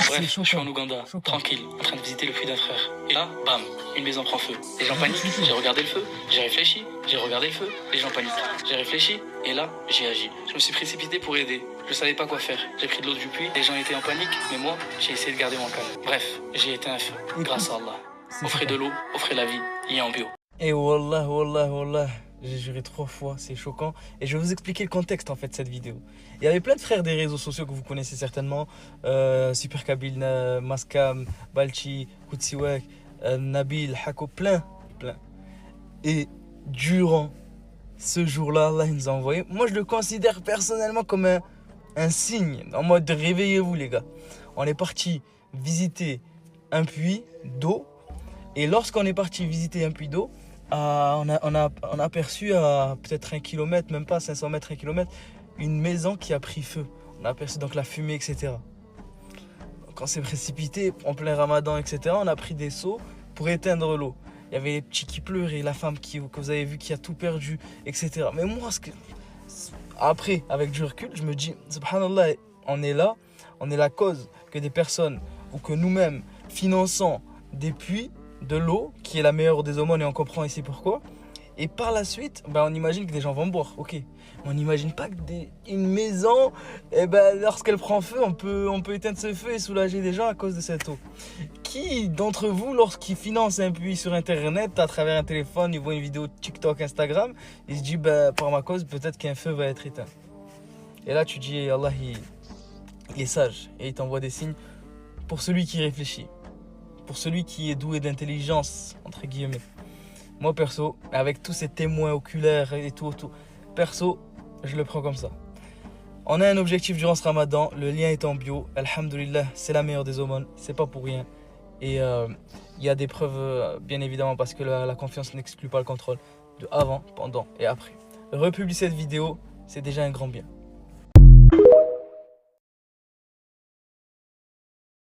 Bref, choquant. je suis en Ouganda, tranquille, en train de visiter le puits d'un frère. Et là, bam, une maison prend feu. Les gens paniquent, j'ai regardé le feu, j'ai réfléchi, j'ai regardé le feu, les gens paniquent. J'ai réfléchi, et là, j'ai agi. Je me suis précipité pour aider. Je savais pas quoi faire. J'ai pris de l'eau du puits, les gens étaient en panique, mais moi, j'ai essayé de garder mon calme. Bref, j'ai éteint un feu, grâce à Allah. Offrez de l'eau, offrez la vie, il est en bio. Et wallah, j'ai juré 3 fois, c'est choquant. Et je vais vous expliquer le contexte en fait de cette vidéo. Il y avait plein de frères des réseaux sociaux que vous connaissez certainement. Super Kabil, Maskam, Balchi, Koutsiwek, Nabil, Hako, plein. Et durant ce jour-là, Allah il nous a envoyé. Moi je le considère personnellement comme un signe, en mode de réveillez-vous les gars. On est parti visiter un puits d'eau. Et lorsqu'on est parti visiter un puits d'eau, on a aperçu à peut-être 1 kilomètre, même pas 500 mètres, 1 kilomètre, une maison qui a pris feu. On a aperçu donc la fumée, etc. Quand c'est précipité, en plein ramadan, etc., on a pris des seaux pour éteindre l'eau. Il y avait les petits qui pleuraient, la femme que vous avez vu qui a tout perdu, etc. Mais moi, après, avec du recul, je me dis, subhanallah, on est là, on est la cause que des personnes ou que nous-mêmes finançons des puits de l'eau qui est la meilleure des aumônes et on comprend ici pourquoi. Et par la suite, on imagine que des gens vont boire, ok. On n'imagine pas que une maison, lorsqu'elle prend feu, on peut éteindre ce feu et soulager des gens à cause de cette eau. Qui d'entre vous, lorsqu'il finance un puits sur internet, à travers un téléphone, il voit une vidéo TikTok, Instagram, il se dit, par ma cause, peut-être qu'un feu va être éteint. Et là, tu dis, Allah, il est sage et il t'envoie des signes pour celui qui réfléchit. Pour celui qui est doué d'intelligence, entre guillemets. Moi, perso, avec tous ces témoins oculaires et tout, perso, je le prends comme ça. On a un objectif durant ce ramadan, le lien est en bio. Alhamdulillah, c'est la meilleure des aumônes, c'est pas pour rien. Et il y a des preuves, bien évidemment, parce que la confiance n'exclut pas le contrôle. De avant, pendant et après. Republier cette vidéo, c'est déjà un grand bien.